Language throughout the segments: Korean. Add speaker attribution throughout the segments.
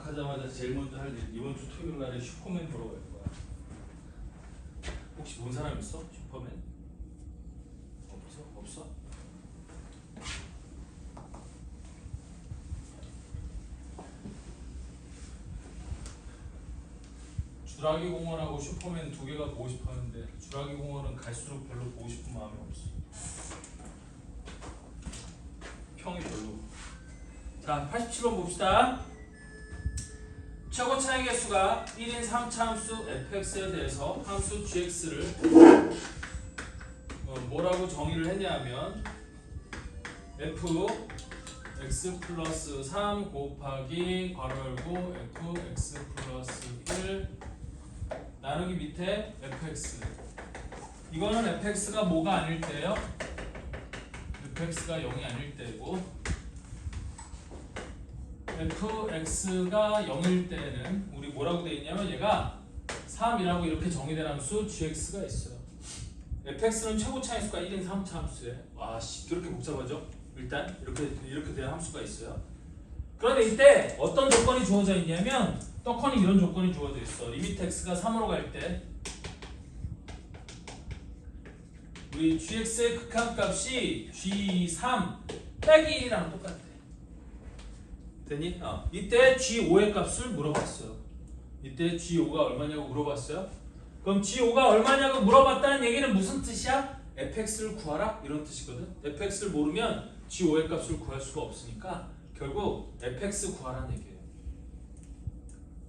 Speaker 1: 시작하자마자 제일 먼저 할 일, 이번 주 토요일 날에 슈퍼맨 보러 갈 거야. 혹시 본 사람 있어? 슈퍼맨? 없어? 주라기 공원하고 슈퍼맨 두 개가 보고 싶었는데 주라기 공원은 갈수록 별로 보고 싶은 마음이 없어. 평이 별로. 자, 87번 봅시다. 최고 차이 개수가 1인 3차 함수 fx에 대해서 함수 gx를 뭐라고 정의를 했냐면 fx 플러스 3 곱하기 괄호 열고 fx 플러스 1 나누기 밑에 fx. 이거는 fx가 뭐가 아닐 때예요? fx가 0이 아닐 때고 fx가 0일 때는 우리 뭐라고 되어 있냐면 얘가 3이라고 이렇게 정의된 함수 gx가 있어요. fx는 최고 차이수가 1인 3차 함수에 와 씨 그렇게 복잡하죠? 일단 이렇게 된 함수가 있어요. 그런데 이때 어떤 조건이 주어져 있냐면 떡하니 이런 조건이 주어져 있어. 리미트 x가 3으로 갈 때 우리 gx의 극한값이 g3 빼기 1이랑 똑같아. 되니? 이때 g5의 값을 물어봤어요. 이때 g5가 얼마냐고 물어봤어요. 그럼 g5가 얼마냐고 물어봤다는 얘기는 무슨 뜻이야? fx를 구하라? 이런 뜻이거든. fx를 모르면 g5의 값을 구할 수가 없으니까 결국 fx 구하라는 얘기예요.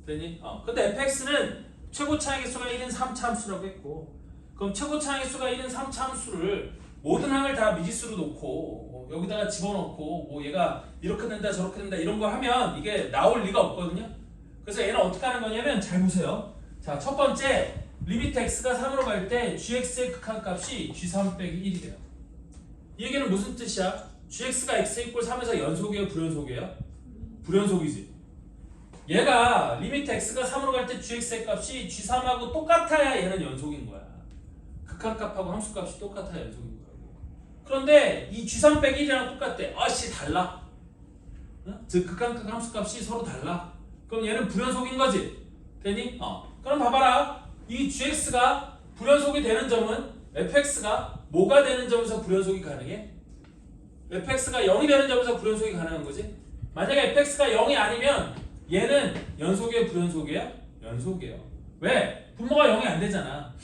Speaker 1: 되니? 근데 fx는 최고 차이 개수가 1인 3차 함수라고 했고 그럼 최고 차이 개수가 1인 3차 함수를 모든 항을 다 미지수로 놓고 여기다가 집어넣고 얘가 이렇게 된다 저렇게 된다 이런 거 하면 이게 나올 리가 없거든요. 그래서 얘는 어떻게 하는 거냐면 잘 보세요. 자, 첫 번째 리미트 x가 3으로 갈 때 gx의 극한값이 g3 빼기 1이래요. 이 얘기는 무슨 뜻이야? gx가 x 이퀄 3에서 연속이에요? 불연속이에요? 불연속이지. 얘가 리미트 x가 3으로 갈 때 gx의 값이 g3하고 똑같아야 얘는 연속인 거야. 극한값하고 함수값이 똑같아야 연속인 거라고. 그런데 이 g3 빼기 1이랑 똑같대. 아씨 달라. 즉 극한값 함수값이 서로 달라. 그럼 얘는 불연속인 거지. 되니? 그럼 봐봐라. 이 gx가 불연속이 되는 점은 fx가 뭐가 되는 점에서 불연속이 가능해? fx가 0이 되는 점에서 불연속이 가능한 거지. 만약에 fx가 0이 아니면 얘는 연속이에요? 불연속이에요? 연속이에요. 왜? 분모가 0이 안 되잖아.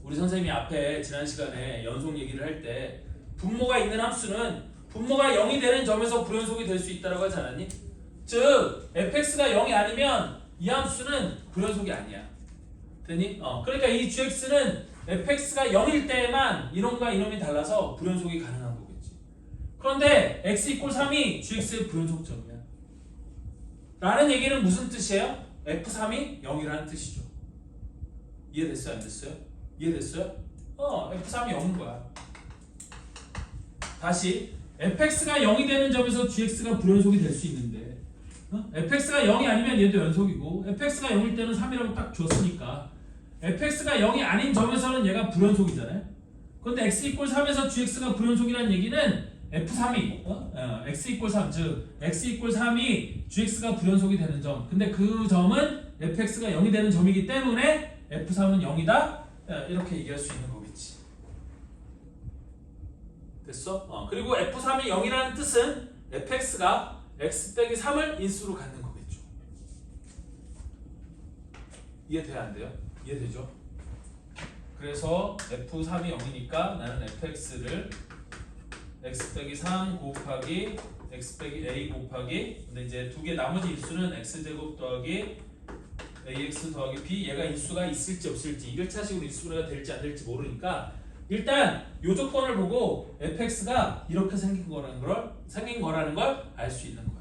Speaker 1: 우리 선생님이 앞에 지난 시간에 연속 얘기를 할 때 분모가 있는 함수는 분모가 0이 되는 점에서 불연속이 될 수 있다고 하지 않았니? 즉 fx가 0이 아니면 이 함수는 불연속이 아니야. 되니? 그러니까 이 gx는 fx가 0일 때에만 이놈과 이놈이 달라서 불연속이 가능한 거겠지. 그런데 x 이퀄 3이 gx의 불연속점이야. 라는 얘기는 무슨 뜻이에요? f3이 0이라는 뜻이죠. 이해됐어요? 안 됐어요? 이해됐어요? f3이 0인 거야. 다시 fx가 0이 되는 점에서 gx가 불연속이 될 수 있는데 fx가 0이 아니면 얘도 연속이고 fx가 0일 때는 3이라고 딱 줬으니까 fx가 0이 아닌 점에서는 얘가 불연속이잖아요. 그런데 x 이퀄 3에서 gx가 불연속이라는 얘기는 f3이 x 이퀄 3, 즉 x 이퀄 3이 gx가 불연속이 되는 점. 근데 그 점은 fx가 0이 되는 점이기 때문에 f3은 0이다. 이렇게 얘기할 수 있는 거겠지. 됐어? 그리고 f3이 0이라는 뜻은 fx가 x 빼기 3을 인수로 갖는 거겠죠. 이해돼야 안 돼요? 이해되죠? 그래서 f3이 0이니까 나는 fx를 x 빼기 3 곱하기 x 빼기 a 곱하기 근데 이제 두 개 나머지 인수는 x제곱 더하기 ax 더하기 b 얘가 인수가 있을지 없을지 1차식으로 인수가 될지 안 될지 모르니까 일단 요 조건을 보고 fx가 이렇게 생긴 거라는 걸 알 수 있는 거예요.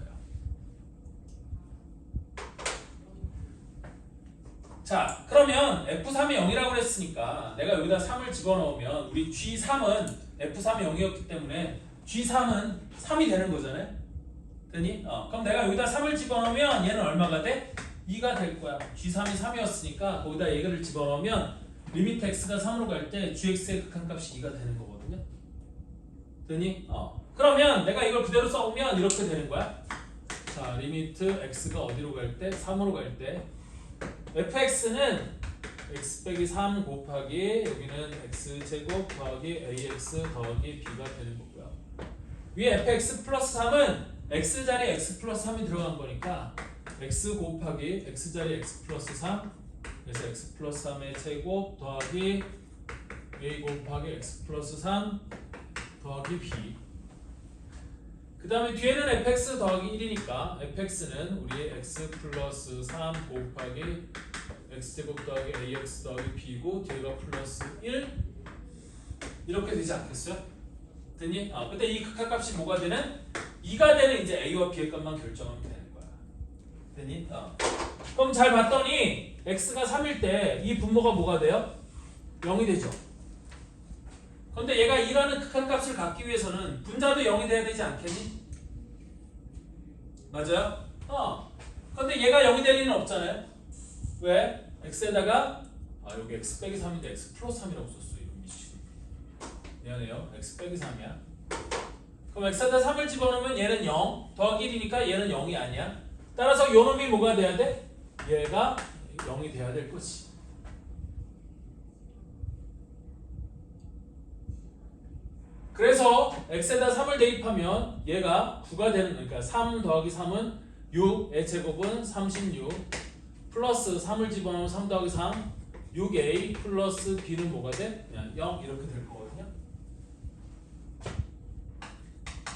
Speaker 1: 자, 그러면 f3이 0이라고 그랬으니까 내가 여기다 3을 집어넣으면 우리 g3은 f3이 0이었기 때문에 g3은 3이 되는 거잖아요. 되니? 그럼 내가 여기다 3을 집어넣으면 얘는 얼마가 돼? 2가 될 거야. g3이 3이었으니까 거기다 얘를 집어넣으면 리미트 x가 3으로 갈 때 gx의 극한값이 2가 되는 거거든요. 되니? 그러면 내가 이걸 그대로 써오면 이렇게 되는 거야. 자, 리미트 x가 어디로 갈 때? 3으로 갈 때 fx는 x 빼기 3 곱하기 여기는 x제곱 더하기 ax 더하기 b가 되는 거고요. 위에 fx 플러스 3은 x자리에 x 플러스 3이 들어간 거니까 x 곱하기 x자리에 x 플러스 3 그래서 x 플러스 3의 제곱 더하기 a 곱하기 x 플러스 3 더하기 b 그 다음에 뒤에는 fx 더하기 1이니까 fx는 우리의 x 플러스 3 곱하기 x제곱 더하기 ax 더하기 b고 뒤에가 플러스 1 이렇게 되지 않겠어요? 됐니? 근데 이 극한값이 뭐가 되는? 2가 되는 이제 a와 b의 값만 결정하면 되는 거야. 됐니? 그럼 잘 봤더니 x가 3일 때 이 분모가 뭐가 돼요? 0이 되죠. 근데 얘가 2라는 극한값을 갖기 위해서는 분자도 0이 돼야 되지 않겠니? 맞아요? 근데 얘가 0이 될 리는 없잖아요. 왜? x에다가 여기 x 빼기 3인데 x 플러스 3이라고 썼어. 이거 미치겠네. 미안해요. x 빼기 3이야. 그럼 x에다 3을 집어넣으면 얘는 0 더하기 1이니까 얘는 0이 아니야. 따라서 요 놈이 뭐가 돼야 돼? 얘가 0이 돼야 될 거지. 그래서 x에다 3을 대입하면 얘가 9가 되는 그러니까 3 더하기 3은 6의 제곱은 36 플러스 3을 집어넣으면 3 더하기 3 6a 플러스 b는 뭐가 돼? 0 이렇게 될 거거든요.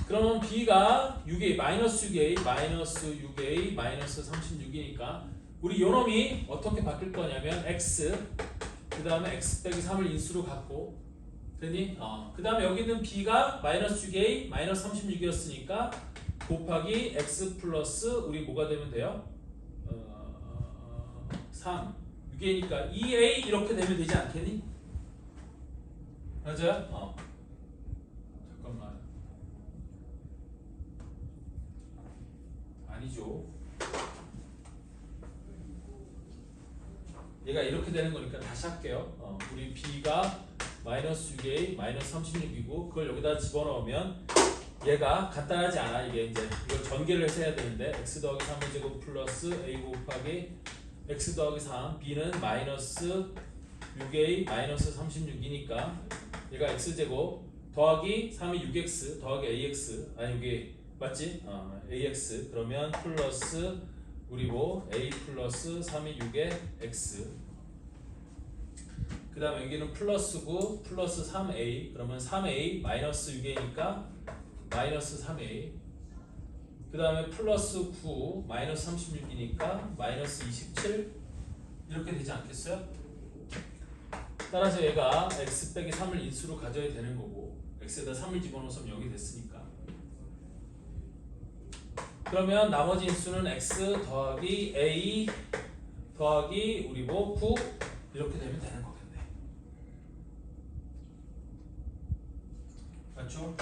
Speaker 1: 그러면 b가 6a 마이너스 6a 마이너스 6a 마이너스 36이니까 우리 요놈이 어떻게 바뀔 거냐면 x 그 다음에 x 빼기 3을 인수로 갖고 되니? 그 다음에 여기 있는 b가 마이너스 6a 마이너스 36이었으니까 곱하기 x 플러스 우리 뭐가 되면 돼요? 3 6a니까 2a 이렇게 되면 되지 않겠니? 맞아요? 잠깐만 아니죠. 얘가 이렇게 되는 거니까 다시 할게요. 우리 b가 마이너스 6a 마이너스 36이고 그걸 여기다 집어넣으면 얘가 간단하지 않아. 이게 이제 이걸 전개를 해서 해야 되는데 x 더하기 3의 제곱 플러스 a 곱하기 x 더하기 3 b는 마이너스 6a 마이너스 36이니까 얘가 x제곱 더하기 3이 6x 더하기 ax 아니 여기 맞지? ax 그러면 플러스 우리 뭐 a 플러스 3이 6의 x 그 다음에 여기는 플러스 9 플러스 3a 그러면 3a 마이너스 6a니까 마이너스 3a 그 다음에 플러스 9 마이너스 36이니까 마이너스 27 이렇게 되지 않겠어요? 따라서 얘가 x 빼기 3을 인수로 가져야 되는 거고 x에다 3을 집어넣어서 0이 됐으니까 그러면 나머지 인수는 x 더하기 a 더하기 우리 뭐 9 이렇게 되면 되는 거겠네. 맞죠?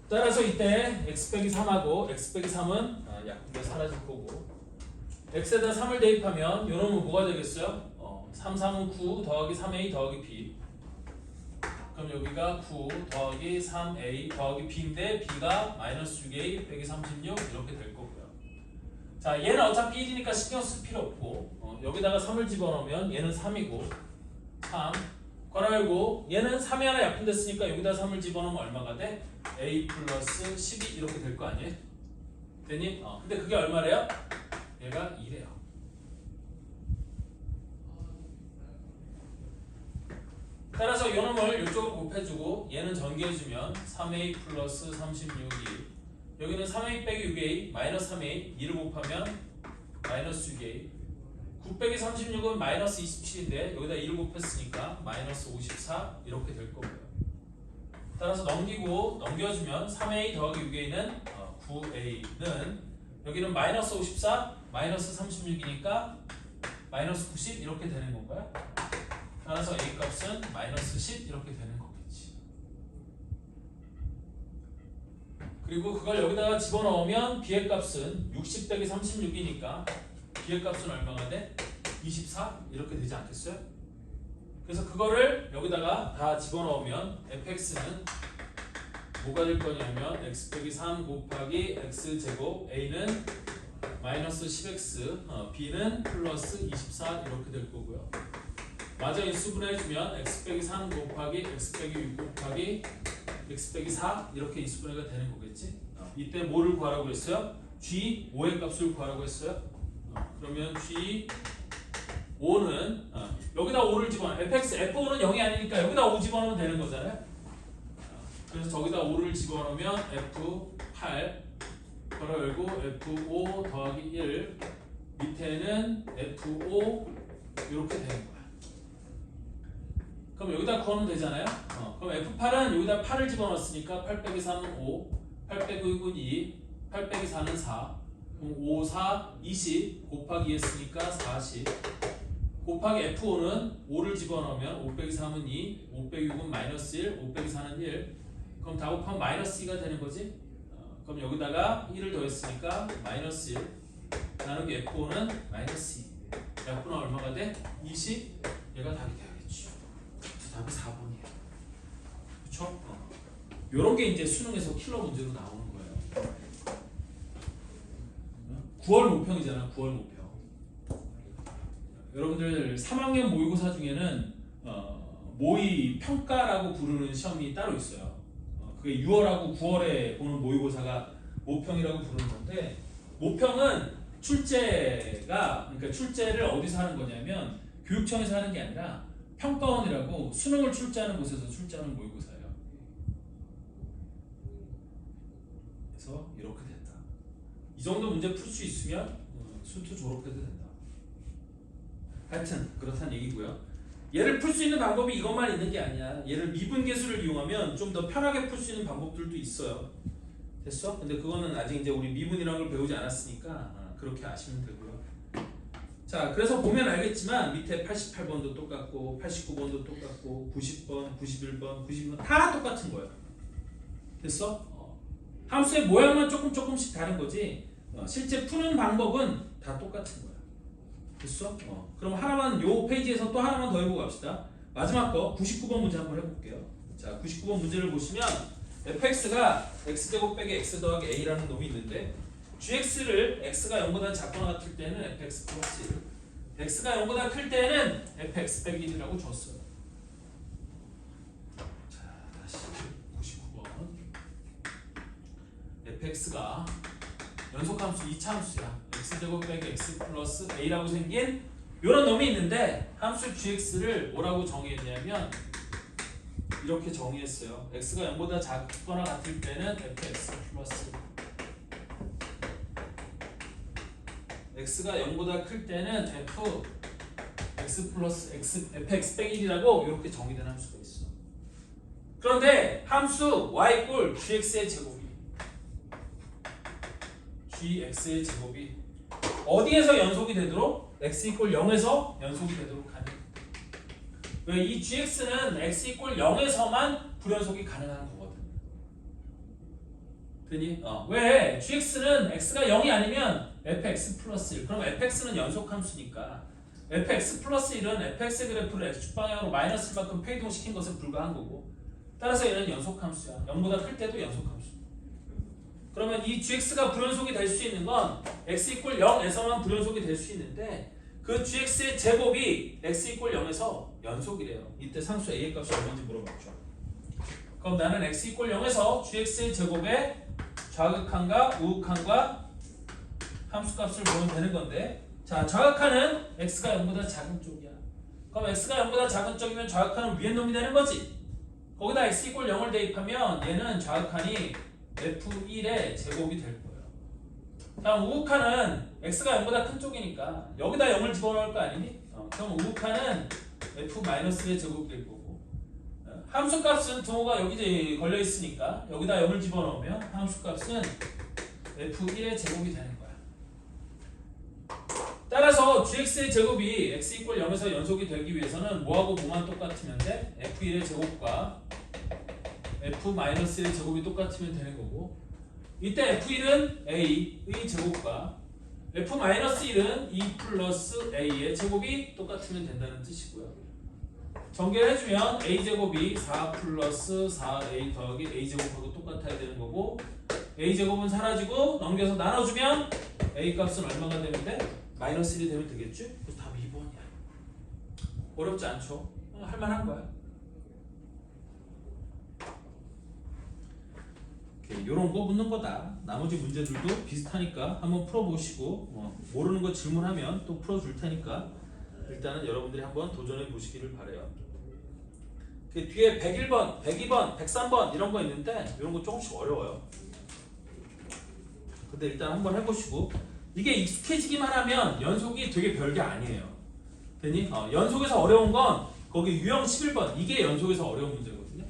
Speaker 1: 따라서 이때 x 빼기 3하고 x 빼기 3은 약분돼 사라질 거고 x에다 3을 대입하면 요놈은 뭐가 되겠어요? 3, 3은 9 더하기 3a 더하기 b 그럼 여기가 9 더하기 3a 더하기 b인데 b가 마이너스 6a 빼기 36 이렇게 될 거고요. 자 얘는 어차피 1이니까 신경 쓸 필요 없고 여기다가 3을 집어넣으면 얘는 3이고 3 괄호열고 얘는 3이 하나 약분됐으니까 여기다 3을 집어넣으면 얼마가 돼? a 플러스 12 이렇게 될 거 아니에요? 되니? 근데 그게 얼마래요? 얘가 2래요. 따라서 요놈을 이쪽으로 곱해주고 얘는 전개해주면 3a 플러스 36이 여기는 3a 빼기 6a 마이너스 3a 2를 곱하면 마이너스 6a 9 빼기 36은 마이너스 27인데 여기다 2를 곱했으니까 마이너스 54 이렇게 될 거고요. 따라서 넘겨주면 3a 더하기 6a는 9a는 여기는 마이너스 54 마이너스 36이니까 마이너스 90 이렇게 되는 건가요? 따라서 a 값은 마이너스 10 이렇게 되는 거겠지. 그리고 그걸 여기다가 집어넣으면 b의 값은 60 빼기 36이니까 b의 값은 얼마가 돼? 24 이렇게 되지 않겠어요? 그래서 그거를 여기다가 다 집어넣으면 fx는 뭐가 될 거냐면 x 빼기 3 곱하기 x제곱 a는 마이너스 10x b는 플러스 24 이렇게 될 거고요. 마저 인수분해해주면 x 빼기 3 곱하기 x 빼기 6 곱하기 x 빼기 4 이렇게 인수분해가 되는 거겠지. 이때 뭐를 구하라고 했어요? G5의 값을 구하라고 했어요. 그러면 G5는 여기다 5를 집어넣어. F5는 0이 아니니까 여기다 5 집어넣으면 되는 거잖아요. 그래서 저기다 5를 집어넣으면 F8 괄호 열고 F5 더하기 1 밑에는 F5 이렇게 되는 거야. 그럼 여기다 구하면 되잖아요. 그럼 F8은 여기다 8을 집어넣었으니까 8 빼기 3은 5 8 빼기 6은 2 8 빼기 4는 4 그럼 5, 4, 20 곱하기 2 했으니까 40 곱하기 F5는 5를 집어넣으면 5 빼기 3은 2 5 빼기 6은 마이너스 1 5 빼기 4는 1 그럼 다 곱하면 마이너스 2가 되는 거지. 그럼 여기다가 1을 더했으니까 마이너스 1 나누기 F5는 마이너스 2 F는 얼마가 돼? 20 얘가 답이 되겠죠. 답이 4번이에요. 그쵸? 요런 게 이제 수능에서 킬러 문제로 나오는 거예요. 9월 모평이잖아. 9월 모평. 여러분들 3학년 모의고사 중에는 모의 평가라고 부르는 시험이 따로 있어요. 그게 6월하고 9월에 보는 모의고사가 모평이라고 부르는 건데 모평은 출제가 그러니까 출제를 어디서 하는 거냐면 교육청에서 하는 게 아니라 평가원이라고 수능을 출제하는 곳에서 출제하는 모의고사예요. 그래서 이렇게 된다. 이 정도 문제 풀 수 있으면 수투 졸업해도 된다. 하여튼 그렇다는 얘기고요. 얘를 풀 수 있는 방법이 이것만 있는 게 아니야. 얘를 미분계수를 이용하면 좀 더 편하게 풀 수 있는 방법들도 있어요. 됐어? 근데 그거는 아직 이제 우리 미분이라는 걸 배우지 않았으니까 그렇게 아시면 되고요. 자, 그래서 보면 알겠지만 밑에 88번도 똑같고 89번도 똑같고 90번, 91번, 92번 다 똑같은 거예요. 됐어? 함수의 모양만 조금씩 다른 거지 실제 푸는 방법은 다 똑같은 거야. 됐어? 그럼 하나만 요 페이지에서 또 하나만 더 해보고 갑시다. 마지막 거 99번 문제 한번 해볼게요. 자, 99번 문제를 보시면 fx가 x제곱 빼기 x 더하기 a라는 놈이 있는데 gx를 x가 0보다 작거나 같을 때는 fx 플러스 1 x가 0보다 클 때는 fx 빼기 1이라고 줬어요. 자, 다시 99번 fx가 연속함수 2차함수야. x제곱 빼기 x 플러스 a라고 생긴 이런 놈이 있는데 함수 gx를 뭐라고 정의했냐면 이렇게 정의했어요. x가 0보다 작거나 같을 때는 fx 플러스 x가 0보다 클 때는 x 플러스 fx 빼기 1이라고 이렇게 정의된 함수가 있어. 그런데 함수 y 꼴 gx의 제곱이 어디에서 연속이 되도록? x 이꼴 0에서 연속이 되도록 하는. 왜? 이 gx는 x 이꼴 0에서만 불연속이 가능한 거거든. 되니? 왜? gx는 x가 0이 아니면 fx 플러스 1. 그럼 fx는 연속함수니까 fx 플러스 1은 fx의 그래프를 x축 방향으로 마이너스 1만큼 페이동시킨 것에 불과한 거고 따라서 얘는 연속함수야. 0보다 클 때도 연속함수. 그러면 이 gx가 불연속이 될 수 있는 건 x 이꼴 0에서만 불연속이 될 수 있는데 그 gx의 제곱이 x 이꼴 0에서 연속이래요. 이때 상수 a의 값이 얼마인지 물어봤죠. 그럼 나는 x 이꼴 0에서 gx의 제곱의 좌극한과 우극한과 함수값을 보면 되는 건데 자, 좌극한은 x가 0보다 작은 쪽이야. 그럼 x가 0보다 작은 쪽이면 좌극한은 위에 놈이 되는 거지. 거기다 x 이꼴 0을 대입하면 얘는 좌극한이 f1의 제곱이 될 거예요. 다음 우극한은 x가 0보다 큰 쪽이니까 여기다 0을 집어넣을 거 아니니? 그럼 우극한은 f-의 제곱이 될 거고 함수값은 등호가 여기 걸려 있으니까 여기다 0을 집어넣으면 함수값은 f1의 제곱이 되는 거야. 따라서 gx의 제곱이 x 이꼴 0에서 연속이 되기 위해서는 뭐하고 뭐만 똑같으면 돼? f1의 제곱과 f-의 제곱이 똑같으면 되는 거고 이때 f1은 a의 제곱과 f-1은 2 플러스 a의 제곱이 똑같으면 된다는 뜻이고요. 전개해주면 a제곱이 4 플러스 4a 더하기 a제곱하고 똑같아야 되는 거고 a제곱은 사라지고 넘겨서 나눠주면 a 값은 얼마가 되면 돼? 마이너스 1이 되면 되겠지? 그래서 답이 2번이야. 어렵지 않죠? 할만한 거야. 이런 거 묻는 거다. 나머지 문제들도 비슷하니까 한번 풀어보시고 모르는 거 질문하면 또 풀어줄 테니까 일단은 여러분들이 한번 도전해 보시기를 바래요. 그 뒤에 101번, 102번, 103번 이런 거 있는데 이런 거 조금씩 어려워요. 근데 일단 한번 해보시고 이게 익숙해지기만 하면 연속이 되게 별게 아니에요. 되니? 연속에서 어려운 건 거기 유형 11번 이게 연속에서 어려운 문제거든요.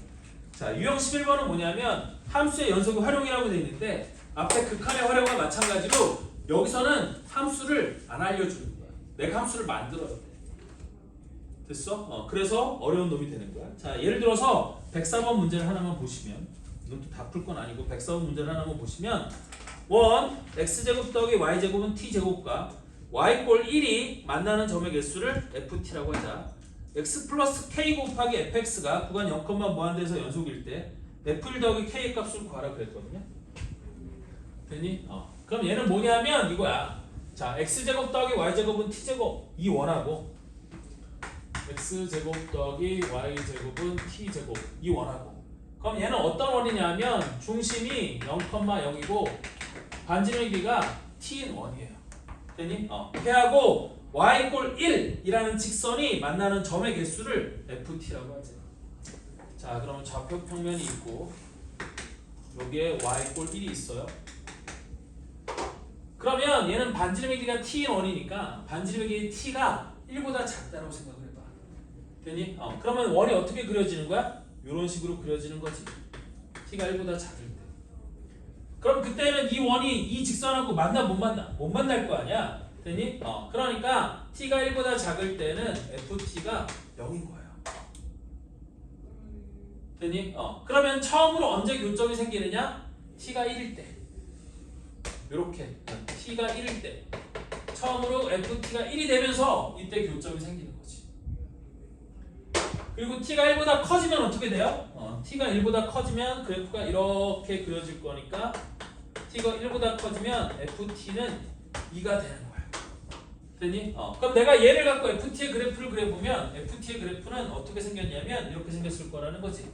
Speaker 1: 자, 유형 11번은 뭐냐면 함수의 연속의 활용이라고 되어 있는데 앞에 극한의 활용과 마찬가지로 여기서는 함수를 안 알려주는 거야. 내가 함수를 만들어야 돼. 됐어? 그래서 어려운 놈이 되는 거야. 자, 예를 들어서 104번 문제를 하나만 보시면 이건 또 다 풀 건 아니고 104번 문제를 하나만 보시면 원 x제곱 더하기 y제곱은 t제곱과 y꼴 1이 만나는 점의 개수를 ft라고 하자. x 플러스 k 곱하기 fx가 구간 0, 무한대에서 연속일 때 f1 더하기 k의 값을 구하라 그랬거든요. 되니? 그럼 얘는 뭐냐면 이거야. 자, x제곱 더하기 y제곱은 t제곱 이 원하고 x제곱 더하기 y제곱은 t제곱 이 원하고 그럼 얘는 어떤 원이냐면 중심이 0,0이고 반지름의 길이가 t인 원이에요. 되니? 걔하고 y꼴 1이라는 직선이 만나는 점의 개수를 ft라고 하죠. 자, 그러면 좌표 평면이 있고 여기에 y꼴 1이 있어요. 그러면 얘는 반지름의 길이가 t인 원이니까 반지름의 길이 t가 1보다 작다고 생각을 해봐. 되니? 그러면 원이 어떻게 그려지는 거야? 이런 식으로 그려지는 거지. t가 1보다 작을 때. 그럼 그때는 이 원이 이 직선하고 만나 못 만나? 못 만날 거 아니야. 되니? 그러니까 t가 1보다 작을 때는 ft가 0인 거예요. 되니? 그러면 처음으로 언제 교점이 생기느냐? t가 1일 때. 요렇게 t가 1일 때 처음으로 ft가 1이 되면서 이때 교점이 생기는 거지. 그리고 t가 1보다 커지면 어떻게 돼요? t가 1보다 커지면 그래프가 이렇게 그려질 거니까 t가 1보다 커지면 ft는 2가 되는 거야. 되니? 그럼 내가 얘를 갖고 ft의 그래프를 그려보면 ft의 그래프는 어떻게 생겼냐면 이렇게 생겼을 거라는 거지.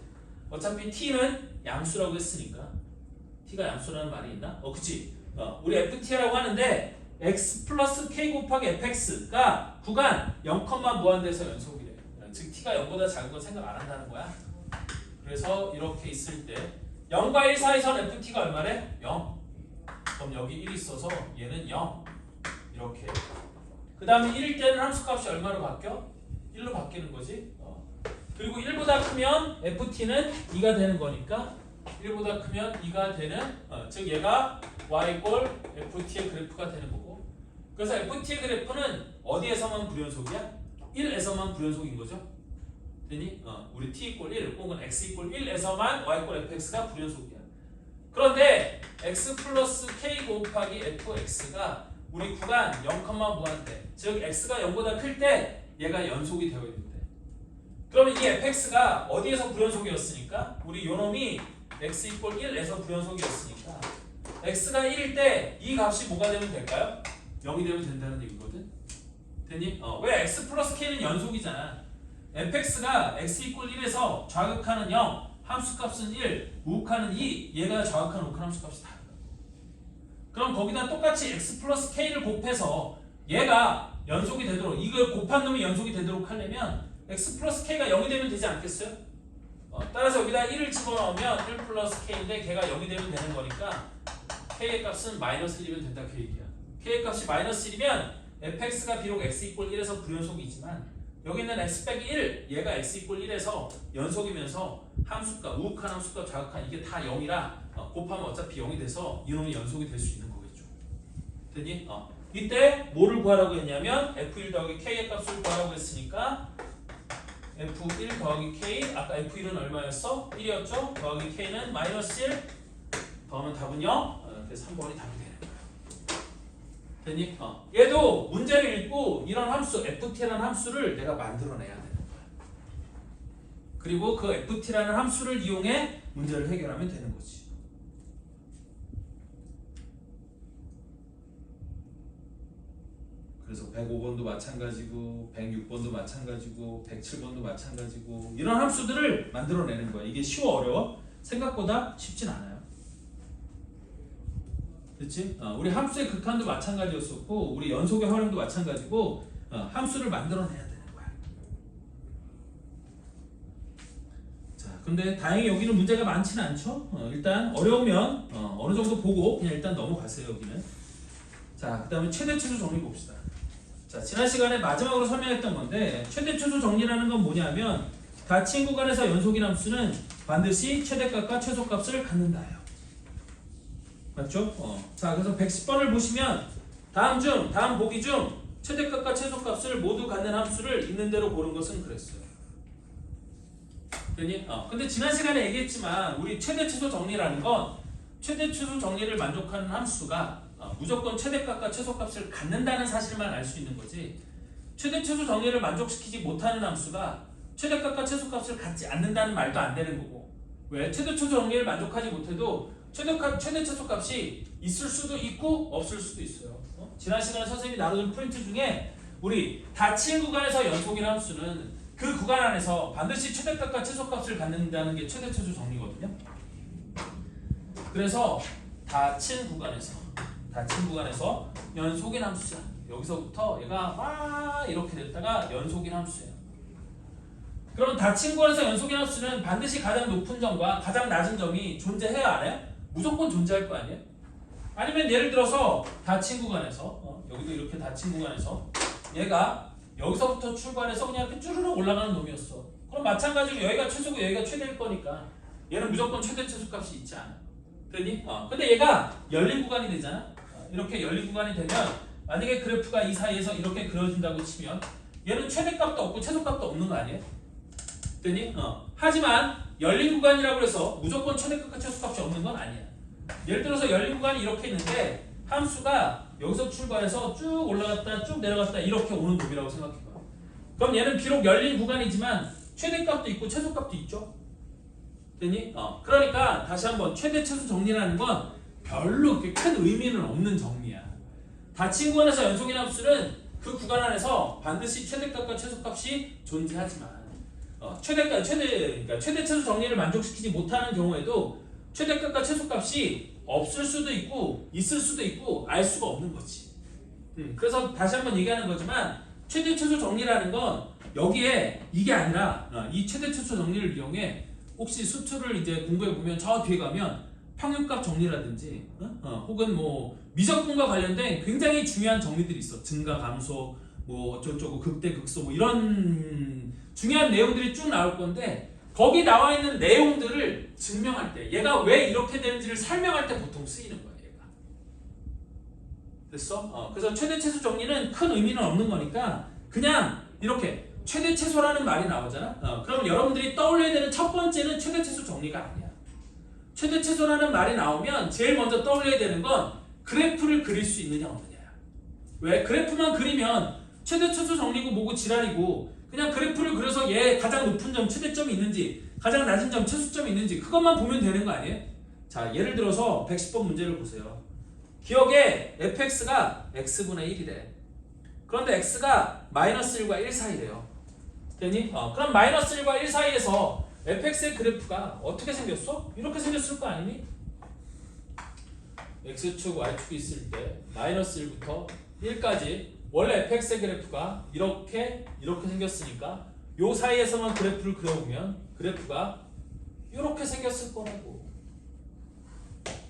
Speaker 1: 어차피 t는 양수라고 했으니까 t가 양수라는 말이 있나? 그치? 우리 ft라고 하는데 x 플러스 k 곱하기 fx가 구간 0, 무한대에서 연속이래. 즉 t가 0보다 작은 건 생각 안 한다는 거야. 그래서 이렇게 있을 때 0과 1 사이선 ft가 얼마래? 0. 그럼 여기 1 있어서 얘는 0. 이렇게. 그 다음에 1일 때는 함수값이 얼마로 바뀌어? 1로 바뀌는 거지. 그리고 1보다 크면 ft는 2가 되는 거니까 1보다 크면 2가 되는 즉 얘가 y꼴 ft의 그래프가 되는 거고 그래서 ft의 그래프는 어디에서만 불연속이야? 1에서만 불연속인 거죠. 되니? 우리 t 이꼴 1 혹은 x 이꼴 1에서만 y꼴 fx가 불연속이야. 그런데 x 플러스 k 곱하기 fx가 우리 구간 0, 무한대 즉 x가 0보다 클 때 얘가 연속이 되어 있는데 그러면 이 fx가 어디에서 불연속이었으니까 우리 요놈이 x 이꼴 1에서 불연속이었으니까 x가 1일 때 이 값이 뭐가 되면 될까요? 0이 되면 된다는 얘기거든. 되니? 왜 x 플러스 k는 연속이잖아. fx가 x 이꼴 1에서 좌극하는 0, 함수값은 1, 우극하는 2, 얘가 좌극하는 우극한 함수값이 다르다. 그럼 거기다 똑같이 x 플러스 k를 곱해서 얘가 연속이 되도록 이걸 곱한 놈이 연속이 되도록 하려면 x 플러스 k가 0이 되면 되지 않겠어요? 따라서 여기다 1을 집어넣으면 1 플러스 k인데 걔가 0이 되면 되는 거니까 k의 값은 마이너스 1이면 된다 그 얘기야. k의 값이 마이너스 1이면 fx가 비록 x 이꼴 1에서 불연속이지만 여기 있는 x 빼기 1 얘가 x 이꼴 1에서 연속이면서 함수값 우극한 함수값 좌극한 이게 다 0이라 곱하면 어차피 0이 돼서 이놈이 연속이 될 수 있는 거겠죠. 되니? 이때 뭐를 구하라고 했냐면 f1 더하기 k의 값을 구하라고 했으니까 f1 더하기 k 아까 f1은 얼마였어? 1이었죠? 더하기 k는 마이너스 1 더하면 답은 0 그래서 3번이 답이 되는 거야. 되니? 얘도 문제를 읽고 이런 함수 ft라는 함수를 내가 만들어내야 되는 거야. 그리고 그 ft라는 함수를 이용해 문제를 해결하면 되는 거지. 그래서 105번도 마찬가지고 106번도 마찬가지고 107번도 마찬가지고 이런 함수들을 만들어내는 거야. 이게 쉬워 어려워? 생각보다 쉽진 않아요. 그렇지? 우리 함수의 극한도 마찬가지였었고 우리 연속의 활용도 마찬가지고 함수를 만들어내야 되는 거야. 자, 근데 다행히 여기는 문제가 많지는 않죠? 일단 어려우면 어느 정도 보고 그냥 일단 넘어가세요. 여기는. 자, 그 다음에 최대 최소 정리 봅시다. 자, 지난 시간에 마지막으로 설명했던 건데 최대 최소 정리라는 건 뭐냐면 닫힌 구간에서 연속인 함수는 반드시 최대값과 최소값을 갖는다예요. 맞죠? 자, 그래서 110번을 보시면 다음 보기 중 최대값과 최소값을 모두 갖는 함수를 있는 대로 고른 것은 그랬어요. 그니? 근데 지난 시간에 얘기했지만 우리 최대 최소 정리라는 건 최대 최소 정리를 만족하는 함수가 무조건 최대값과 최소값을 갖는다는 사실만 알 수 있는 거지 최대 최소 정리를 만족시키지 못하는 함수가 최대값과 최소값을 갖지 않는다는 말도 안 되는 거고 왜? 최대 최소 정리를 만족하지 못해도 최대 최소값이 있을 수도 있고 없을 수도 있어요. 지난 시간에 선생님이 나눠준 프린트 중에 우리 닫힌 구간에서 연속인 함수는 그 구간 안에서 반드시 최대값과 최소값을 갖는다는 게 최대 최소 정리거든요. 그래서 닫힌 구간에서 연속인 함수야. 여기서부터 얘가 막 이렇게 됐다가 연속인 함수예요. 그럼 닫힌 구간에서 연속인 함수는 반드시 가장 높은 점과 가장 낮은 점이 존재해야 안 해요? 무조건 존재할 거 아니에요? 아니면 예를 들어서 닫힌 구간에서 여기도 이렇게 닫힌 구간에서 얘가 여기서부터 출발해서 그냥 이렇게 쭈르륵 올라가는 놈이었어. 그럼 마찬가지로 여기가 최소고 여기가 최대일 거니까 얘는 무조건 최대 최소값이 있지 않아. 그러니? 근데 얘가 열린 구간이 되잖아. 이렇게 열린 구간이 되면 만약에 그래프가 이 사이에서 이렇게 그려진다고 치면 얘는 최대값도 없고 최소값도 없는 거 아니에요? 그러니? 하지만 열린 구간이라고 해서 무조건 최대값과 최소값이 없는 건 아니야. 예를 들어서 열린 구간이 이렇게 있는데 함수가 여기서 출발해서 쭉 올라갔다 쭉 내려갔다 이렇게 오는 놈이라고 생각해봐. 그럼 얘는 비록 열린 구간이지만 최대값도 있고 최소값도 있죠. 되니? 그러니까 다시 한번 최대 최소 정리라는 건 별로 그렇게 큰 의미는 없는 정리야. 닫힌 구간에서 연속인 함수는 그 구간 안에서 반드시 최대값과 최소값이 존재하지만 그러니까 최대 최소 정리를 만족시키지 못하는 경우에도 최대값과 최소값이 없을 수도 있고 있을 수도 있고 알 수가 없는 거지. 그래서 다시 한번 얘기하는 거지만 최대 최소 정리라는 건 여기에 이게 아니라 이 최대 최소 정리를 이용해 혹시 수투를 이제 공부해 보면 저 뒤에 가면 평균값 정리라든지 혹은 뭐 미적분과 관련된 굉장히 중요한 정리들이 있어. 증가 감소 뭐 어쩌고저쩌고 극대 극소 뭐 이런 중요한 내용들이 쭉 나올 건데 거기 나와 있는 내용들을 증명할 때 얘가 왜 이렇게 되는지를 설명할 때 보통 쓰이는 거야. 얘가 됐어? 그래서 최대 최소 정리는 큰 의미는 없는 거니까 그냥 이렇게 최대 최소라는 말이 나오잖아. 그러면 여러분들이 떠올려야 되는 첫 번째는 최대 최소 정리가 아니야. 최대 최소라는 말이 나오면 제일 먼저 떠올려야 되는 건 그래프를 그릴 수 있느냐 없느냐야. 왜? 그래프만 그리면 최대 최소 정리고 뭐고 지랄이고 그냥 그래프를 그려서 얘 가장 높은 점 최대점이 있는지 가장 낮은 점 최소점이 있는지 그것만 보면 되는 거 아니에요? 자, 예를 들어서 110번 문제를 보세요. 기억에 fx가 x분의 1이래. 그런데 x가 마이너스 1과 1 사이래요. 되니? 그럼 마이너스 1과 1 사이에서 fx의 그래프가 어떻게 생겼어? 이렇게 생겼을 거 아니니? x축, y축이 있을 때 마이너스 1부터 1까지 원래 fx의 그래프가 이렇게 생겼으니까 요 사이에서만 그래프를 그려보면 그래프가 이렇게 생겼을 거라고.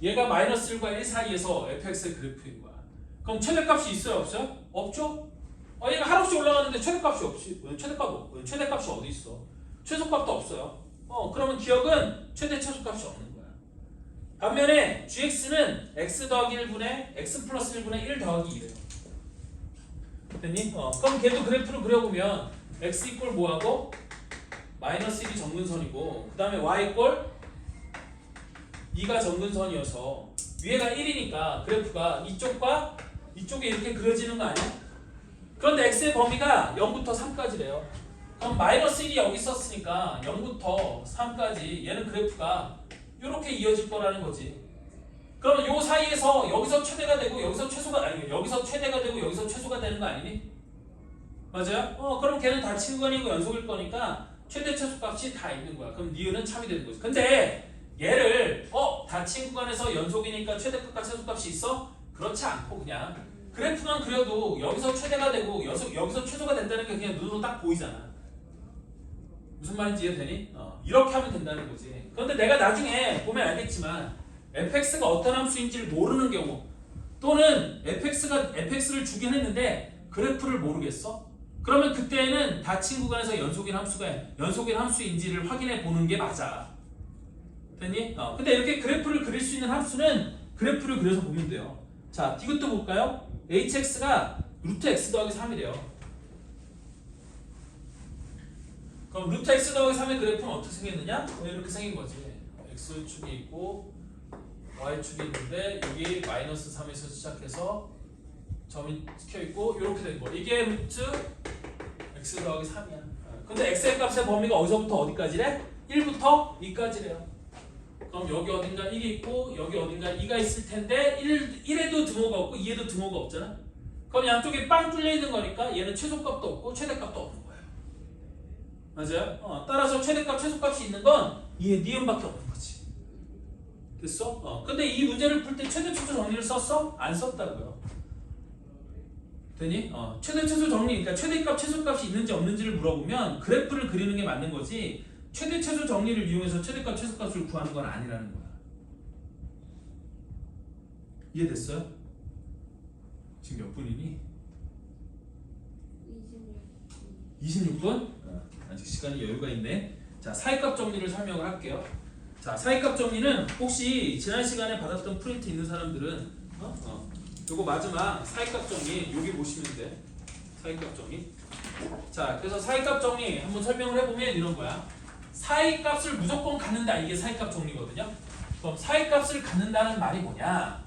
Speaker 1: 얘가 마이너스 1과 1 사이에서 fx의 그래프인 거야. 그럼 최대값이 있어요 없어요? 없죠? 얘가 한없이 올라가는데 최대값이 없이 최대값이 어디 있어? 최소값도 없어요. 그러면 기억은 최대 최소값이 없는 거야. 반면에 gx는 x 더하기 1분의 x 플러스 1분의 1 더하기 2래요. 됐니? 그럼 걔도 그래프를 그려보면 x 이꼴 뭐하고? 마이너스 1이 정근선이고 그 다음에 y 이꼴 2가 정근선이어서 위에가 1이니까 그래프가 이쪽과 이쪽에 이렇게 그려지는 거 아니야? 그런데 x의 범위가 0부터 3까지래요. 그럼 마이너스 1이 여기 있었으니까 0부터 3까지 얘는 그래프가 이렇게 이어질 거라는 거지. 그러면 요 사이에서 여기서 최대가 되고 여기서 최소가 아니 여기서 최대가 되고 여기서 최소가 되는 거 아니니? 맞아요? 그럼 걔는 다 친구간이고 연속일 거니까 최대 최소 값이 다 있는 거야. 그럼 니은은 참이 되는 거지. 근데 얘를 다 친구간에서 연속이니까 최대값과 최소값이 있어? 그렇지 않고 그냥 그래프만 그려도 여기서 최대가 되고 여기서 최소가 된다는 게 그냥 눈으로 딱 보이잖아. 무슨 말인지 이해되니? 이렇게 하면 된다는 거지. 그런데 내가 나중에 보면 알겠지만 fx가 어떤 함수인지를 모르는 경우 또는 fx를 주긴 했는데 그래프를 모르겠어? 그러면 그때는 닫힌 구간에서 연속인 함수인지를 확인해 보는 게 맞아. 됐니? 근데 이렇게 그래프를 그릴 수 있는 함수는 그래프를 그려서 보면 돼요. 자, 디귿도 볼까요? hx가 루트 x 더하기 3이래요. 그럼 루트 x 더하기 3의 그래프는 어떻게 생겼느냐? 이렇게 생긴 거지. x축이 있고 y축이 있는데 여기 마이너스 3에서 시작해서 점이 찍혀있고 이렇게 된 거. 이게 루트 x 더하기 3이야. 근데 x의 값의 범위가 어디서부터 어디까지래? 1부터 2까지래요. 그럼 여기 어딘가 1이 있고 여기 어딘가 2가 있을 텐데 1에도 등호가 없고 2에도 등호가 없잖아. 그럼 양쪽에 빵 뚫려 있는 거니까 얘는 최소값도 없고 최대값도 없는 거예요. 맞아요? 따라서 최대값, 최소값이 있는 건 니은밖에 없는 거지. 됐어? 근데 이 문제를 풀 때 최대, 최소 정리를 썼어? 안 썼다고요. 되니? 최대, 최소 정리, 그러니까 최대값, 최소값이 있는지 없는지를 물어보면 그래프를 그리는 게 맞는 거지 최대, 최소 정리를 이용해서 최대값, 최소값을 구하는 건 아니라는 거야. 이해됐어요? 지금 몇 분이니? 26분? 아직 시간이 여유가 있네. 자, 사이값 정리를 설명을 할게요. 자, 사이값 정리는 혹시 지난 시간에 받았던 프린트 있는 사람들은 요거 마지막 사이값 정리 여기 보시면 돼. 사이값 정리. 자, 그래서 사이값 정리 한번 설명을 해보면 이런 거야. 사이값을 무조건 갖는다. 이게 사이값 정리거든요. 그럼 사이값을 갖는다는 말이 뭐냐?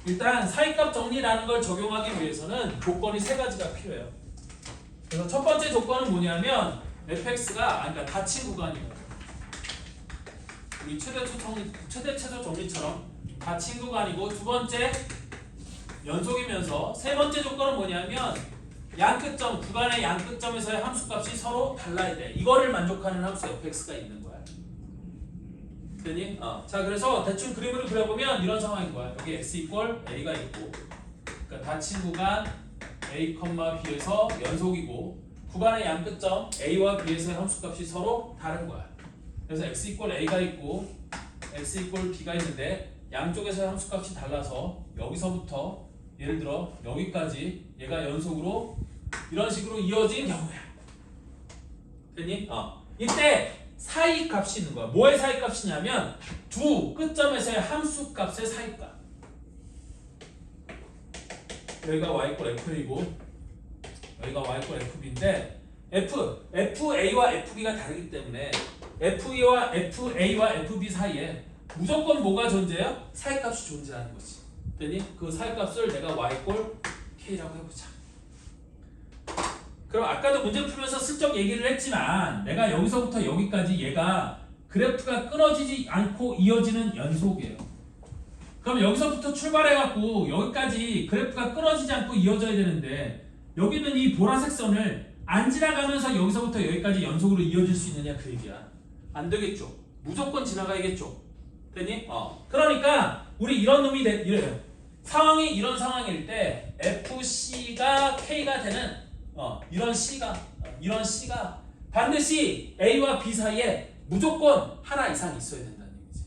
Speaker 1: 일단 사이값 정리라는 걸 적용하기 위해서는 조건이 세 가지가 필요해요. 그래서 첫 번째 조건은 뭐냐면 fx가 그러니까 닫힌 구간이에요. 우리 최대 최소 정리처럼 닫힌 구간이고 두 번째 연속이면서 세 번째 조건은 뭐냐면 양끝점 구간의 양끝점에서의 함수값이 서로 달라야 돼. 이거를 만족하는 함수 fx가 있는 거야. 되니? 자, 그래서 대충 그림으로 그려보면 이런 상황인 거야. 여기 x 이퀄 a가 있고, 그러니까 닫힌 구간 a, b에서 연속이고 구간의 양끝점 a와 b에서의 함수값이 서로 다른 거야. 그래서 x 이퀄 a가 있고 x 이퀄 b가 있는데 양쪽에서의 함수값이 달라서 여기서부터 예를 들어 여기까지 얘가 연속으로 이런 식으로 이어진 경우야. 됐니? 이때 사이 값이 있는 거야. 뭐의 사이 값이냐면 두 끝점에서의 함수 값의 사이 값. 여기가 y 이퀄 f이고 여기가 y 이퀄 fb인데 fa와 fb가 다르기 때문에 fa와 fb 사이에 무조건 뭐가 존재해요? 사이 값이 존재하는 거지. 됐니? 그 사이 값을 내가 y 이퀄 k라고 해보자. 그럼 아까도 문제 풀면서 슬쩍 얘기를 했지만 내가 여기서부터 여기까지 얘가 그래프가 끊어지지 않고 이어지는 연속이에요. 그럼 여기서부터 출발해갖고 여기까지 그래프가 끊어지지 않고 이어져야 되는데 여기는 이 보라색 선을 안 지나가면서 여기서부터 여기까지 연속으로 이어질 수 있느냐 그 얘기야. 안 되겠죠. 무조건 지나가야겠죠. 됐니? 그러니까 우리 이런 놈이 이래요. 상황이 이런 상황일 때 FC가 K가 되는 이런 C가 반드시 A와 B 사이에 무조건 하나 이상 있어야 된다는 얘기지.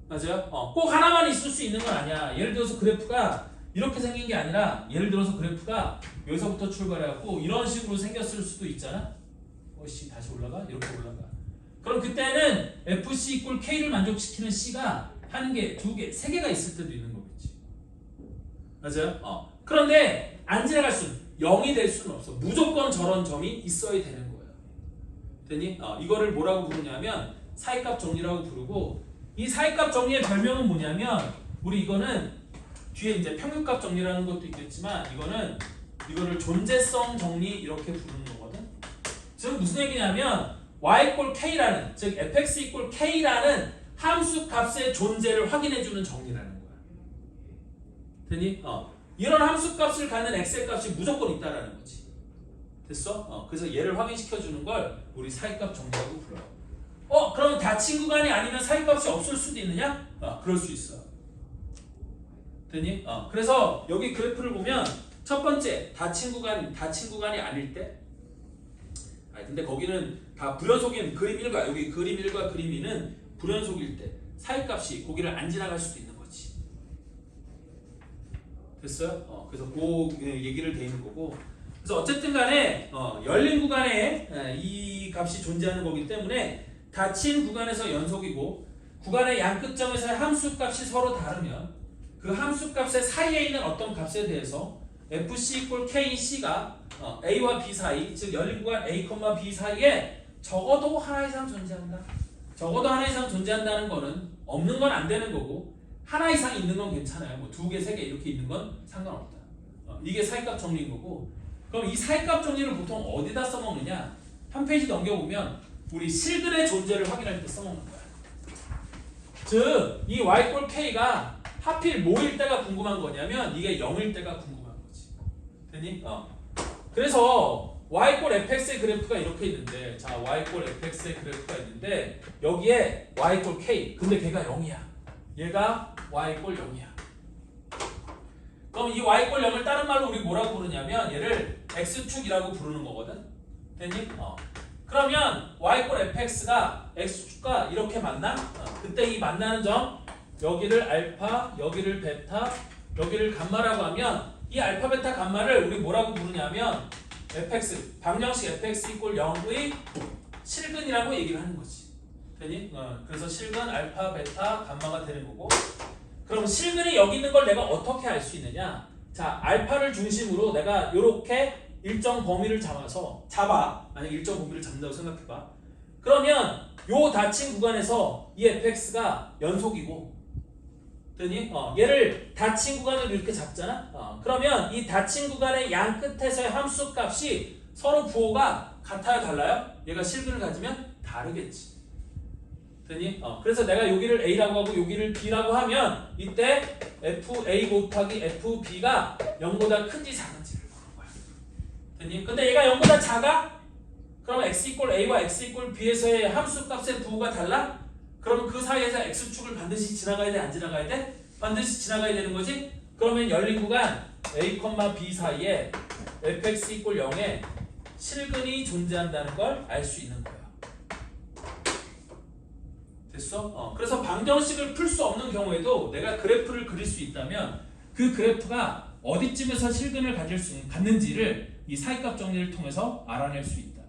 Speaker 1: 맞아요? 꼭 하나만 있을 수 있는 건 아니야. 예를 들어서 그래프가 이렇게 생긴 게 아니라 예를 들어서 그래프가 여기서부터 출발해갖고 이런 식으로 생겼을 수도 있잖아. 다시 올라가? 이렇게 올라가. 그럼 그때는 FC 이퀄 K를 만족시키는 C가 한 개, 두 개, 세 개가 있을 때도 있는 거겠지. 맞아요? 그런데 안 지나갈 수는 0이 될 수는 없어. 무조건 저런 점이 있어야 되는 거예요. 됐니? 이거를 뭐라고 부르냐면 사이값 정리라고 부르고 이 사이값 정리의 별명은 뭐냐면 우리 이거는 뒤에 이제 평균값 정리라는 것도 있겠지만 이거는 이거를 존재성 정리 이렇게 부르는 거거든. 즉 무슨 얘기냐면 y 꼴 k라는, 즉 fx 이꼴 k라는 함수 값의 존재를 확인해주는 정리라는 거야. 되니? 이런 함수 값을 갖는 x의 값이 무조건 있다라는 거지. 됐어? 그래서 얘를 확인시켜주는 걸 우리 사이값 정리라고 불러요. 그럼 닫힌 구간이 아니면 사이값이 없을 수도 있느냐? 그럴 수 있어. 되니? 그래서 여기 그래프를 보면 첫 번째 닫힌 구간이 아닐 때, 근데 거기는 다 불연속인 그림 1과 여기 그림 1과 그림 2는 불연속일 때 사이값이 거기를 안 지나갈 수도 있는 거지. 됐어요? 그래서 그 얘기를 돼 있는 거고. 그래서 어쨌든 간에 열린 구간에 이 값이 존재하는 거기 때문에 닫힌 구간에서 연속이고 구간의 양끝점에서의 함수 값이 서로 다르면 그 함수 값의 사이에 있는 어떤 값에 대해서 fc 이꼴 kc가 a와 b 사이, 즉 열린 구간 a, b 사이에 적어도 하나 이상 존재한다. 적어도 하나 이상 존재한다는 거는 없는 건 안 되는 거고 하나 이상 있는 건 괜찮아요. 뭐 2개, 3개 이렇게 있는 건 상관없다. 이게 사이값 정리인 거고. 그럼 이 사이값 정리를 보통 어디다 써먹느냐? 한 페이지 넘겨보면 우리 실근의 존재를 확인할 때 써먹는 거야. 즉, 이 y 꼴 k가 하필 뭐일 때가 궁금한 거냐면 이게 0일 때가 궁금한 거지. 되니? 그래서 y 꼴 fx의 그래프가 이렇게 있는데, 자, y 꼴 fx의 그래프가 있는데 여기에 y 꼴 k, 근데 걔가 0이야. 얘가 y 꼴 0이야. 그럼 이 y 꼴 0을 다른 말로 우리 뭐라고 부르냐면 얘를 x축이라고 부르는 거거든. 됐니? 그러면 y 꼴 fx가 x축과 이렇게 만나? 그때 이 만나는 점, 여기를 알파, 여기를 베타, 여기를 감마라고 하면 이 알파, 베타, 감마를 우리 뭐라고 부르냐면 fx, 방정식 fx 이꼴 0의 실근이라고 얘기를 하는 거지. 되니? 그래서 실근 알파, 베타, 감마가 되는 거고. 그럼 실근이 여기 있는 걸 내가 어떻게 알 수 있느냐? 자, 알파를 중심으로 내가 이렇게 일정 범위를 잡아. 만약 일정 범위를 잡는다고 생각해봐. 그러면 요 닫힌 구간에서 이 fx가 연속이고, 되니? 얘를 닫힌 구간을 이렇게 잡잖아? 그러면 이 닫힌 구간의 양 끝에서의 함수 값이 서로 부호가 같아요, 달라요? 얘가 실근을 가지면 다르겠지. 되니? 그래서 내가 여기를 a라고 하고 여기를 b라고 하면 이때 fa 곱하기 fb가 0보다 큰지 작은지를 보는 거야. 되니? 근데 얘가 0보다 작아? 그럼 x 이꼴 a와 x 이꼴 b에서의 함수 값의 부호가 달라? 그러면 그 사이에서 x축을 반드시 지나가야 돼? 안 지나가야 돼? 반드시 지나가야 되는 거지? 그러면 열린 구간 a, b 사이에 fx 이꼴 0에 실근이 존재한다는 걸 알 수 있는 거야. 됐어? 그래서 방정식을 풀 수 없는 경우에도 내가 그래프를 그릴 수 있다면 그 그래프가 어디쯤에서 실근을 갖는지를 이 사이값 정리를 통해서 알아낼 수 있다.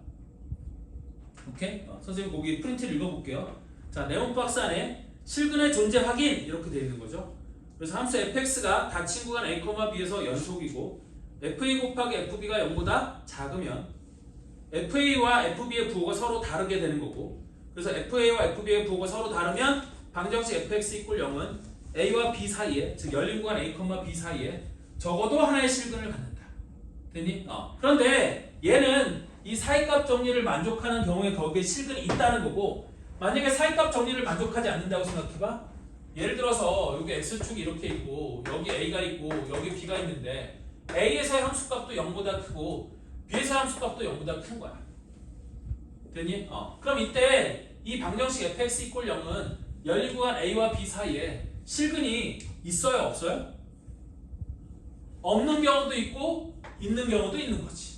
Speaker 1: 오케이? 선생님 거기 프린트를 읽어볼게요. 자, 네온 박스 안에 실근의 존재 확인 이렇게 되어 있는 거죠. 그래서 함수 fx가 닫힌 구간 a, b에서 연속이고 fa 곱하기 fb가 0보다 작으면 fa와 fb의 부호가 서로 다르게 되는 거고, 그래서 fa와 fb의 부호가 서로 다르면 방정식 fx 이꼴 0은 a와 b 사이에, 즉 열린 구간 a, b 사이에 적어도 하나의 실근을 갖는다. 됐니? 그런데 얘는 이 사이값 정리를 만족하는 경우에 거기에 실근이 있다는 거고, 만약에 사이값 정리를 만족하지 않는다고 생각해봐. 예를 들어서 여기 x축이 이렇게 있고 여기 a가 있고 여기 b가 있는데 a에서의 함수값도 0보다 크고 b에서의 함수값도 0보다 큰 거야. 되니? 그럼 이때 이 방정식 fx 이꼴 0은 열린 구간 a와 b 사이에 실근이 있어요, 없어요? 없는 경우도 있고 있는 경우도 있는 거지.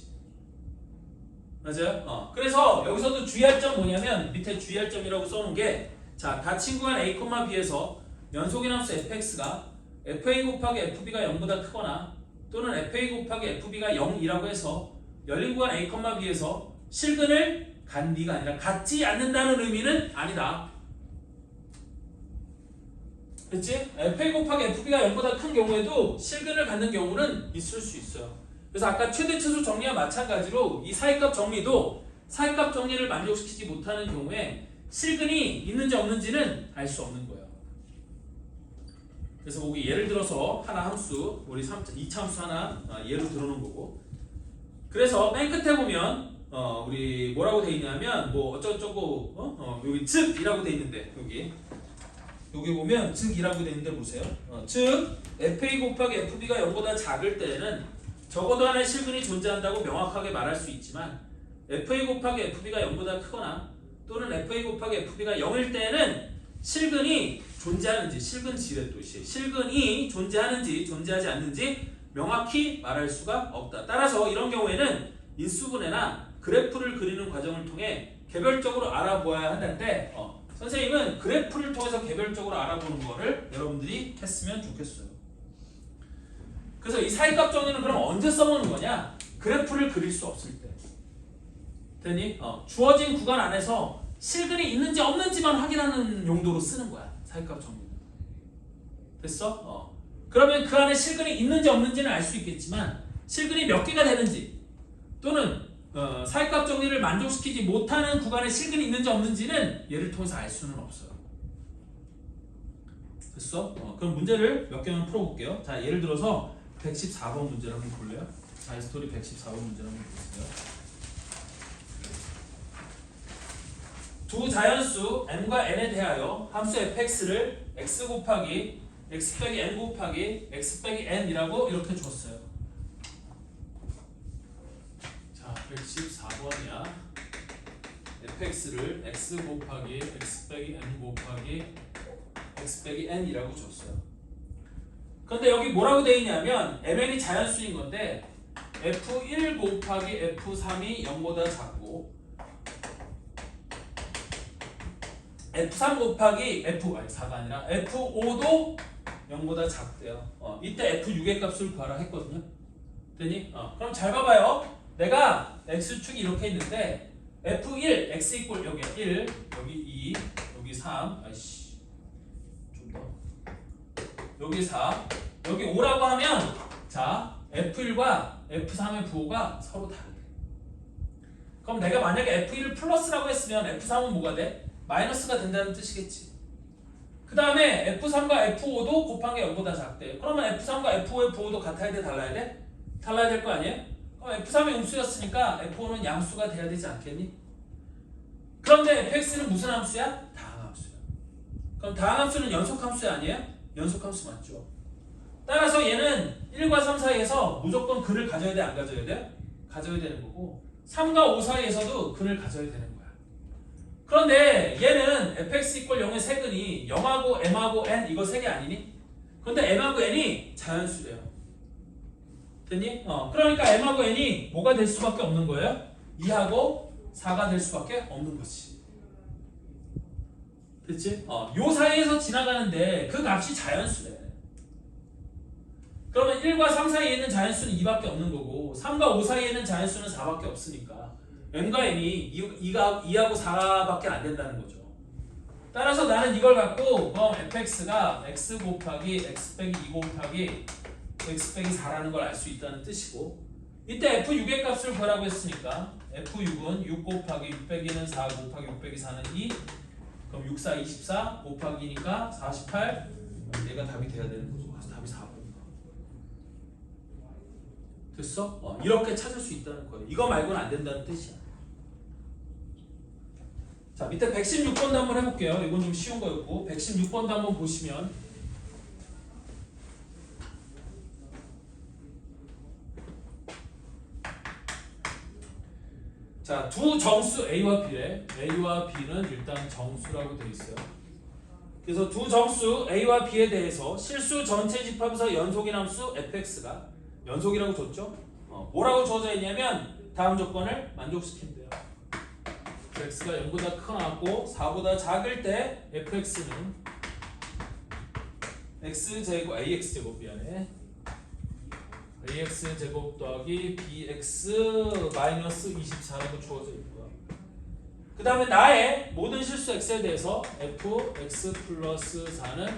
Speaker 1: 맞아요? 그래서 여기서도 주의할 점 뭐냐면 밑에 주의할 점이라고 써놓은 게, 자, 닫힌 구간 a, b에서 연속인 함수 fx가 fa 곱하기 fb가 0보다 크거나 또는 fa 곱하기 fb가 0이라고 해서 열린 구간 a, b에서 실근을 갖니가 아니라 갖지 않는다는 의미는 아니다. 그치? fa 곱하기 fb가 0보다 큰 경우에도 실근을 갖는 경우는 있을 수 있어요. 그래서 아까 최대 최소 정리와 마찬가지로 이 사이값 정리도 사이값 정리를 만족시키지 못하는 경우에 실근이 있는지 없는지는 알 수 없는 거예요. 그래서 거기 예를 들어서 하나 함수, 우리 2차 함수 하나 예로 들어놓은 거고, 그래서 맨 끝에 보면 우리 뭐라고 돼 있냐면 뭐 어쩌고저쩌고 여기 즉이라고 돼 있는데 여기 보면 즉이라고 돼 있는데 보세요. 즉 FA 곱하기 FB가 0보다 작을 때에는 적어도 하나의 실근이 존재한다고 명확하게 말할 수 있지만 FA 곱하기 FB가 0보다 크거나 또는 FA 곱하기 FB가 0일 때에는 실근이 존재하는지 실근 지렛도시 실근이 존재하는지 존재하지 않는지 명확히 말할 수가 없다. 따라서 이런 경우에는 인수분해나 그래프를 그리는 과정을 통해 개별적으로 알아보아야 한다는데 선생님은 그래프를 통해서 개별적으로 알아보는 거를 여러분들이 했으면 좋겠어요. 그래서 이 사이값 정리는 그럼 언제 써먹는 거냐? 그래프를 그릴 수 없을 때. 됐니? 주어진 구간 안에서 실근이 있는지 없는지만 확인하는 용도로 쓰는 거야. 사이값 정리는. 됐어? 그러면 그 안에 실근이 있는지 없는지는 알 수 있겠지만 실근이 몇 개가 되는지 또는 사이값 정리를 만족시키지 못하는 구간에 실근이 있는지 없는지는 얘를 통해서 알 수는 없어요. 됐어? 그럼 문제를 몇 개만 풀어볼게요. 자, 예를 들어서 114번 문제를 한번 볼래요? 자이스토리 114번 문제를 한번 보세요. 두 자연수 m과 n에 대하여 함수 fx를 x 곱하기 x 빼기 n 곱하기 x 빼기 n이라고 이렇게 줬어요. 자, 114번이야. fx를 x 곱하기 x 빼기 n 곱하기 x 빼기 n이라고 줬어요. 근데 여기 뭐라고 되어 있냐면 mn이 자연수인 건데 f1 곱하기 f3이 0보다 작고 f3 곱하기 f4가 아니라 f5도 0보다 작대요. 이때 f6의 값을 구하라 했거든요. 되니? 그럼 잘 봐봐요. 내가 x축이 이렇게 있는데 f1 x 이꼴 여기 1 여기 2 여기 3 아이씨 좀 더 여기 4 여기 5라고 하면 자 f1과 f3의 부호가 서로 다르대. 그럼 내가 만약에 f1을 플러스라고 했으면 f3은 뭐가 돼? 마이너스가 된다는 뜻이겠지. 그 다음에 F3과 F5도 곱한 게 0보다 작대. 그러면 F3과 F5의 부호도 같아야 돼? 달라야 돼? 달라야 될 거 아니에요? 그럼 F3이 음수였으니까 F5는 양수가 돼야 되지 않겠니? 그런데 fx는 무슨 함수야? 다항함수야. 그럼 다항함수는 연속함수 아니에요? 연속함수 맞죠? 따라서 얘는 1과 3 사이에서 무조건 근을 가져야 돼? 안 가져야 돼? 가져야 되는 거고 3과 5 사이에서도 근을 가져야 되는 거야. 그런데 얘는 fx 이퀄 0의 세근이 0하고 m하고 n 이거 세 개 아니니? 그런데 m하고 n이 자연수래요. 됐니? 그러니까 m하고 n이 뭐가 될 수밖에 없는 거예요? 2하고 4가 될 수밖에 없는 거지. 됐지? 요 사이에서 지나가는데 그 값이 자연수래. 그러면 1과 3 사이에 있는 자연수는 2밖에 없는 거고 3과 5 사이에 있는 자연수는 4밖에 없으니까 m과 n이 2하고 4밖에 안 된다는 거죠. 따라서 나는 이걸 갖고 fx가 x 곱하기 x 빼기 2 곱하기 x 빼기 4라는 걸 알 수 있다는 뜻이고 이때 f6의 값을 구하라고 했으니까 f6은 6 곱하기 6 빼기는 4 곱하기 6 빼기 4는 2 그럼 6, 4, 24 곱하기 2니까 48 얘가 답이 돼야 되는 거죠. 그래서 답이 4번이다. 됐어? 이렇게 찾을 수 있다는 거예요. 이거 말고는 안 된다는 뜻이야. 자, 밑에 116번도 한번 해볼게요. 이건 좀 쉬운 거였고 116번도 한번 보시면 자, 두 정수 A와 B래. A와 B는 일단 정수라고 되어 있어요. 그래서 두 정수 A와 B에 대해서 실수 전체 집합에서 연속인 함수 fx가 연속이라고 줬죠. 뭐라고 주어져 있냐면 다음 조건을 만족시킨대요. x가 0보다 크거나 같고 4보다 작을 때 fx는 x제곱 ax제곱 미안해 ax제곱 더하기 bx 마이너스 24라고 주어져 있고요. 그 다음에 나의 모든 실수 x에 대해서 fx 플러스 4는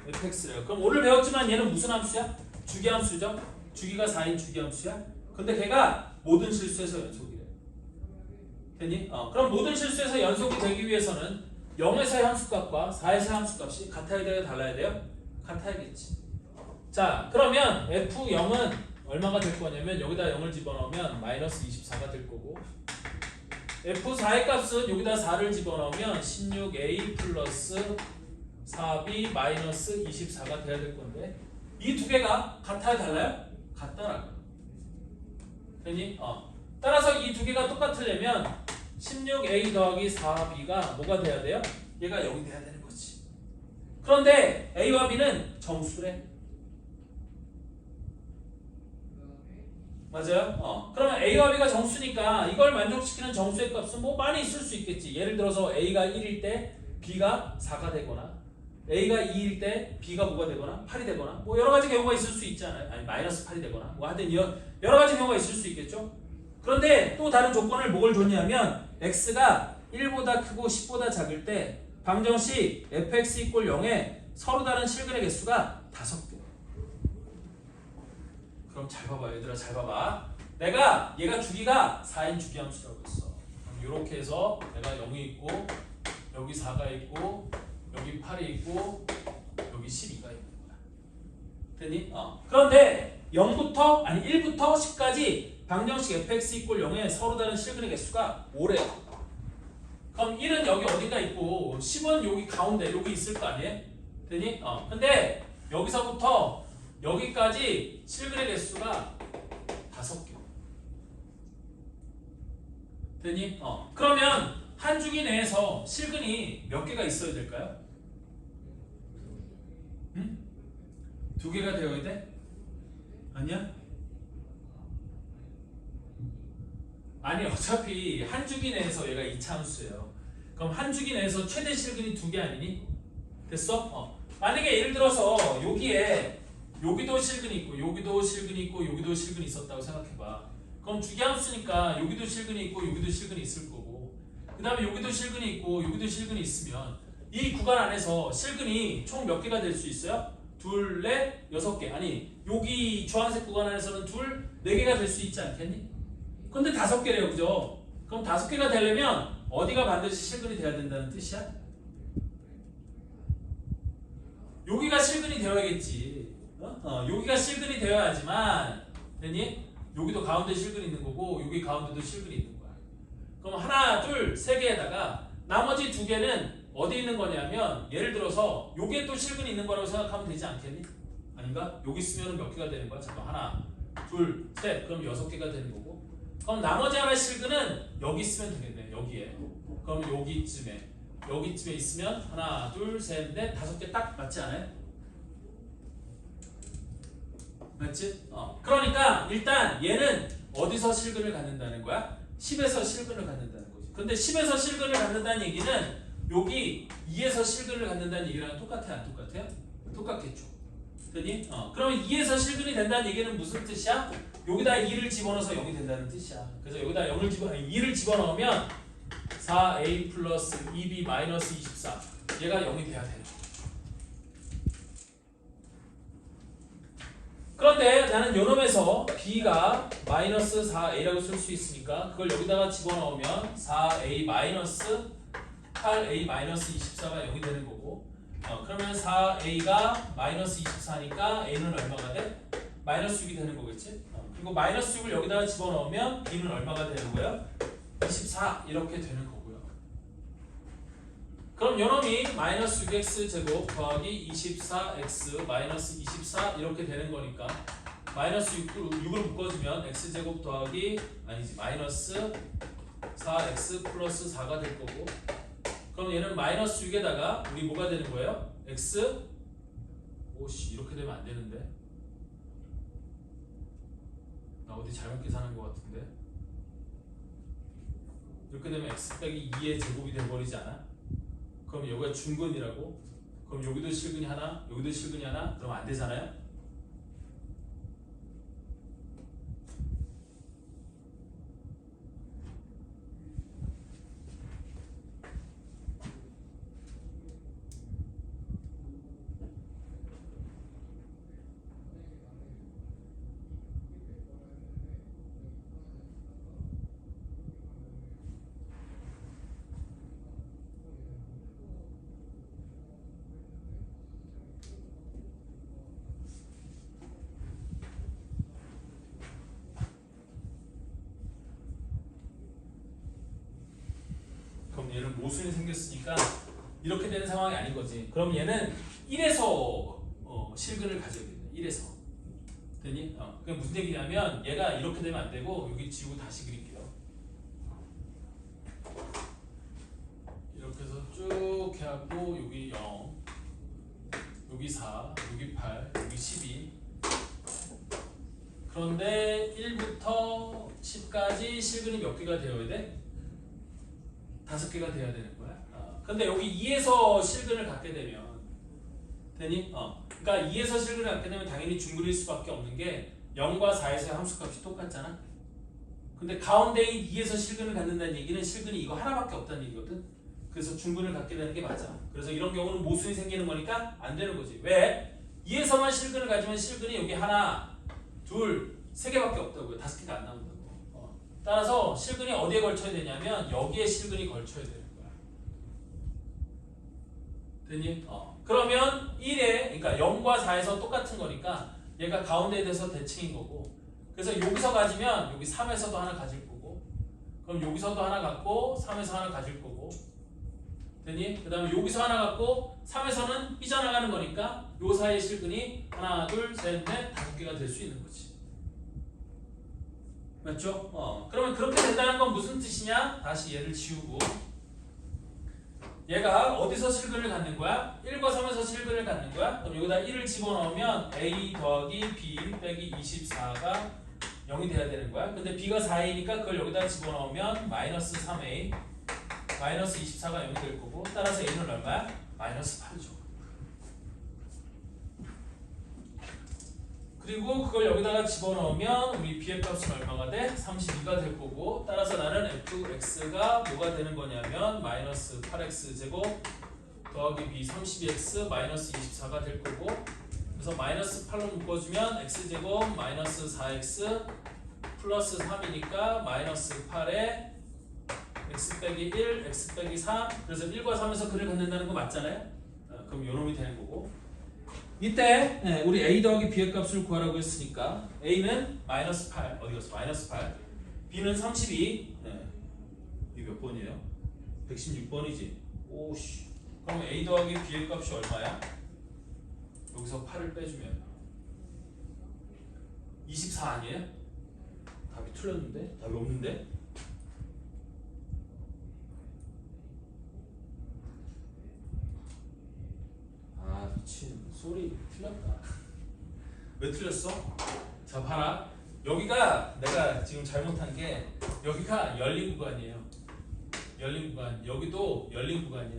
Speaker 1: fx래요. 그럼 오늘 배웠지만 얘는 무슨 함수야? 주기함수죠? 주기가 4인 주기함수야? 근데 걔가 모든 실수에서 연속이래. 됐니? 그럼 모든 실수에서 연속이 되기 위해서는 0에서의 함수값과 4에서의 함수값이 같아야 돼요? 달라야 돼요? 같아야겠지. 자, 그러면 F0은 얼마가 될 거냐면 여기다 0을 집어넣으면 마이너스 24가 될 거고 F4의 값은 여기다 4를 집어넣으면 16A 플러스 4B 마이너스 24가 돼야 될 건데 이 두 개가 같아요 달라요? 같더라고요. 되니? 따라서 이 두 개가 똑같으려면 16A 더하기 4B가 뭐가 돼야 돼요? 얘가 0이 돼야 되는 거지. 그런데 A와 B는 정수래. 맞아요? 그러면 A와 B가 정수니까 이걸 만족시키는 정수의 값은 뭐 많이 있을 수 있겠지. 예를 들어서 A가 1일 때 B가 4가 되거나 A가 2일 때 B가 뭐가 되거나 8이 되거나 뭐 여러 가지 경우가 있을 수 있잖아요. 아니 마이너스 8이 되거나 뭐 하여튼 여러 가지 경우가 있을 수 있겠죠. 그런데 또 다른 조건을 뭘 줬냐면 X가 1보다 크고 10보다 작을 때 방정식 fx = 0에 서로 다른 실근의 개수가 5개. 그럼 잘 봐봐 얘들아 잘 봐봐. 내가 얘가 주기가 4인 주기함수라고 했어. 그럼 이렇게 해서 내가 0이 있고 여기 4가 있고 여기 8이 있고 여기 12가 있는 거야. 됐니? 그런데 0부터 아니 1부터 10까지 방정식 fx = 0에 서로 다른 실근의 개수가 5래요. 그럼 1은 여기 어딘가 있고 10은 여기 가운데 여기 있을 거 아니에요? 됐니? 근데 여기서부터 여기까지 실근의 개수가 5개. 됐니? 그러면 한 주기 내에서 실근이 몇 개가 있어야 될까요? 응? 2개가 되어야 돼? 아니야? 아니 어차피 한 주기 내에서 얘가 2차함수예요. 그럼 한 주기 내에서 최대 실근이 2개 아니니? 됐어? 만약에 예를 들어서 여기에 여기도 실근이 있고 여기도 실근이 있고 여기도 실근이 있었다고 생각해봐. 그럼 주기함수니까 여기도 실근이 있고 여기도 실근이 있을 거고 그 다음에 여기도 실근이 있고 여기도 실근이 있으면 이 구간 안에서 실근이 총 몇 개가 될 수 있어요? 2, 4, 6개. 아니 여기 주황색 구간 안에서는 2, 4개가 될 수 있지 않겠니? 근데 5개래요 그죠? 그럼 5개가 되려면 어디가 반드시 실근이 돼야 된다는 뜻이야? 여기가 실근이 되어야겠지. 여기가 실근이 되어야지만 되니? 여기도 가운데 실근이 있는 거고 여기 가운데도 실근이 있는 거야. 그럼 하나, 둘, 세 개에다가 나머지 2개는 어디 있는 거냐면 예를 들어서 여기에 또 실근이 있는 거라고 생각하면 되지 않겠니? 아닌가? 여기 있으면 몇 개가 되는 거야? 잠깐 하나, 둘, 셋. 그럼 6개가 되는 거고 그럼 나머지 하나 실근은 여기 있으면 되겠네. 여기에. 그럼 여기쯤에 있으면 하나, 둘, 셋, 넷, 5개 딱 맞지 않아요? 맞지? 그러니까 일단 얘는 어디서 실근을 갖는다는 거야? 10에서 실근을 갖는다는 거지. 근데 10에서 실근을 갖는다는 얘기는 여기 2에서 실근을 갖는다는 얘기랑 똑같아요? 안 똑같아요? 똑같겠죠. 그니? 그러면 2에서 실근이 된다는 얘기는 무슨 뜻이야? 여기다 2를 집어넣어서 0이 된다는 뜻이야. 그래서 여기다 2를 집어넣으면 4a 플러스 2b 마이너스 24 얘가 0이 돼야 돼요. 그런데 나는 요놈에서 b가 마이너스 4a라고 쓸 수 있으니까 그걸 여기다가 집어넣으면 4a 마이너스 8a 마이너스 24가 0이 되는 거고 그러면 4a가 마이너스 24니까 a는 얼마가 돼? 마이너스 6이 되는 거겠지? 그리고 마이너스 6을 여기다가 집어넣으면 b는 얼마가 되는 거예요? 24 이렇게 되는 거고요. 그럼 요놈이 마이너스 6x 제곱 더하기 24x 마이너스 24 이렇게 되는 거니까 마이너스 6을 묶어주면 x제곱 더하기 아니지 마이너스 4x 플러스 4가 될 거고 그럼 얘는 마이너스 6에다가 우리 뭐가 되는 거예요? x 오씨 이렇게 되면 안 되는데 나 어디 잘못 계산한 것 같은데 이렇게 되면 x 빼기 2의 제곱이 돼버리지 않아? 그럼 여기가 중근이라고? 그럼 여기도 실근이 하나 여기도 실근이 하나? 그럼 안 되잖아요? 그럼 얘는 모순이 생겼으니까 이렇게 되는 상황이 아닌 거지. 그럼 얘는 1에서 실근을 가져야 된다. 1에서. 되니? 그게 무슨 얘기냐면 얘가 이렇게 되면 안 되고 여기 지우고 다시 그릴게요. 이렇게 해서 쭉 해갖고 여기 0, 여기 4, 여기 8, 여기 12. 그런데 1부터 10까지 실근이 몇 개가 되어야 돼? 5개가 돼야 되는 거야. 근데 여기 2에서 실근을 갖게 되면 되니? 그러니까 2에서 실근을 갖게 되면 당연히 중근일 수밖에 없는 게 0과 4에서의 함수값이 똑같잖아. 근데 가운데인 2에서 실근을 갖는다는 얘기는 실근이 이거 하나밖에 없다는 얘기거든. 그래서 중근을 갖게 되는 게 맞아. 그래서 이런 경우는 모순이 생기는 거니까 안 되는 거지. 왜? 2에서만 실근을 가지면 실근이 여기 하나, 둘, 세 개밖에 없다고요. 5개가 안 나온다고. 따라서 실근이 어디에 걸쳐야 되냐면 여기에 실근이 걸쳐야 되는 거야. 됐니? 그러면 1에 그러니까 0과 4에서 똑같은 거니까 얘가 가운데에 대해서 대칭인 거고, 그래서 여기서 가지면 여기 3에서도 하나 가질 거고, 그럼 여기서도 하나 갖고 3에서 하나 가질 거고, 됐니? 그 다음에 여기서 하나 갖고 3에서는 삐져나가는 거니까 요 사이의 실근이 하나, 둘, 셋, 넷, 5개가 될 수 있는 거지. 맞죠? 그러면 그렇게 된다는 건 무슨 뜻이냐? 다시 얘를 지우고 얘가 어디서 실근을 갖는 거야? 1과 3에서 실근을 갖는 거야? 그럼 여기다 1을 집어넣으면 a 더하기 b 빼기 24가 0이 돼야 되는 거야. 근데 b가 4a니까 그걸 여기다 집어넣으면 마이너스 3a 마이너스 24가 0이 될 거고, 따라서 a는 얼마야? 마이너스 8이죠. 그리고 그걸 여기다가 집어넣으면 우리 b의 값은 얼마가 돼? 32가 될 거고, 따라서 나는 fx가 뭐가 되는 거냐면 마이너스 8x 제곱 더하기 b 32x 마이너스 24가 될 거고, 그래서 마이너스 8로 묶어주면 x제곱 마이너스 4x 플러스 3이니까 마이너스 8에 x 빼기 1, x 빼기 3, 그래서 1과 3에서 근을 갖는다는 거 맞잖아요? 그럼 요놈이 되는 거고, 이때 우리 a 더하기 b의 값을 구하라고 했으니까 a는 마이너스 8, 어디 갔어? 마이너스 8, b는 32, 이게 몇 번이에요? 116번이지. 오씨. 그럼 a 더하기 b의 값이 얼마야? 여기서 8을 빼주면 24 아니에요? 답이 틀렸는데? 답이 없는데? 아 미친, 소리 틀렸다. 왜 틀렸어? 자 봐라, 여기가 내가 지금 잘못한 게 여기가 열린 구간이에요. 열린 구간, 여기도 열린 구간이에요.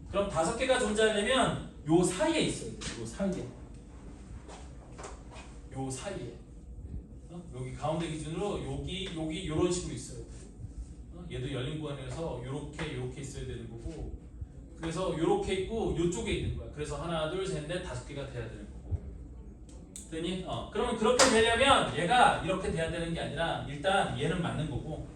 Speaker 1: 그럼 5개가 존재하려면 요 사이에 있어야 돼. 요 사이에, 요 사이에, 여기 가운데 기준으로 여기 요런 식으로 있어야 돼. 얘도 열린 구간이라서 요렇게 있어야 되는 거고, 그래서 요렇게 있고 요쪽에 있는 거야. 그래서 하나, 둘, 셋, 넷, 5개가 돼야 되는 거고. 되니? 그러면 그렇게 되려면 얘가 이렇게 돼야 되는 게 아니라 일단 얘는 맞는 거고,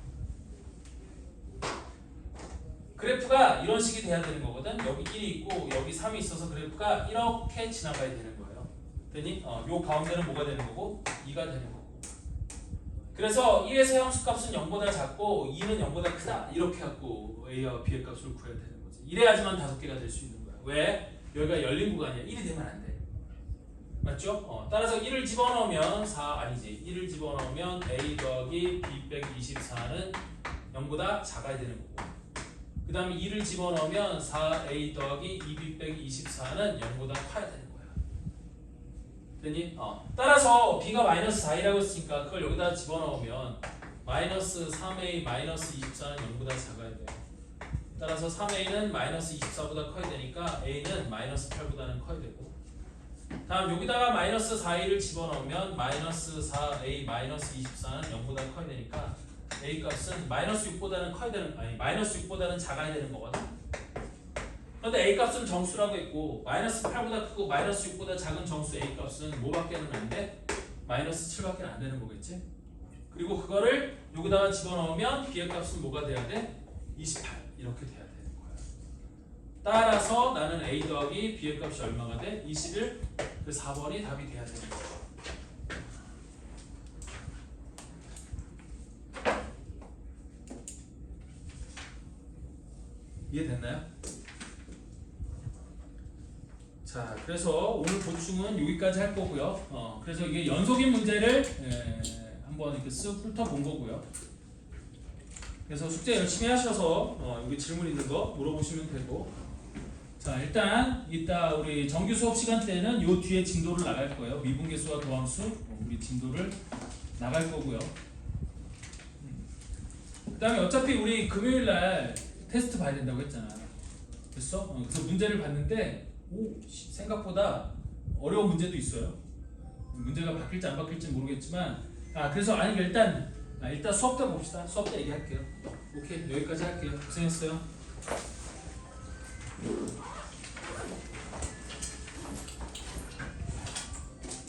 Speaker 1: 그래프가 이런 식이 돼야 되는 거거든. 여기 1이 있고 여기 3이 있어서 그래프가 이렇게 지나가야 되는 거예요. 되니? 요 가운데는 뭐가 되는 거고? 2가 되는 거고. 그래서 1에서의 함수값은 0보다 작고 2는 0보다 크다, 이렇게 갖고 a와 b의 값을 구해야 되는 거지. 이래야지만 5개가 될 수 있는 거야. 왜? 여기가 열린 구간이야. 1이 되면 안 돼. 맞죠? 따라서 1을 집어넣으면 4 아니지. 1을 집어넣으면 a 더하기 b 빼기 24는 0보다 작아야 되는 거고, 그 다음에 2를 집어넣으면 4a 더하기 2b 빼기 24는 0보다 커야 되는 거야. 되니? 따라서 b가 마이너스 4이라고 했으니까 그걸 여기다 집어넣으면 마이너스 3a 마이너스 24는 0보다 작아야 돼. 따라서 3a는 마이너스 24보다 커야 되니까 a는 마이너스 8보다는 커야 되고, 다음 여기다가 마이너스 4a를 집어넣으면 마이너스 4a 마이너스 24는 0보다 커야 되니까 a 값은 마이너스 6보다는 커야 되는, 아니 마이너스 6보다는 작아야 되는 거거든. 그런데 a 값은 정수라고 했고 마이너스 8보다 크고 마이너스 6보다 작은 정수 a 값은 뭐밖에는 안 돼? 마이너스 7밖에 안 되는 거겠지. 그리고 그거를 여기다가 집어넣으면 b의 값은 뭐가 돼야 돼? 28, 이렇게 돼야 되는 거야. 따라서 나는 a 더하기 b의 값이 얼마가 돼? 21, 그 4번이 답이 돼야 되는 거야. 이해됐나요? 자, 그래서 오늘 보충은 여기까지 할 거고요. 그래서 이게 연속인 문제를 한번 이렇게 쓱 훑어본 거고요. 그래서 숙제 열심히 하셔서 여기 질문 있는 거 물어보시면 되고. 자, 일단 이따 우리 정규 수업 시간 때는 요 뒤에 진도를 나갈 거예요. 미분계수와 도함수 우리 진도를 나갈 거고요. 그다음에 어차피 우리 금요일 날 테스트 봐야 된다고 했잖아. 됐어? 그래서 문제를 봤는데 생각보다 어려운 문제도 있어요. 문제가 바뀔지 안 바뀔지 모르겠지만 그래서 일단 수업 때 봅시다. 수업 때 얘기할게요. 오케이, 여기까지 할게요. 고생했어요.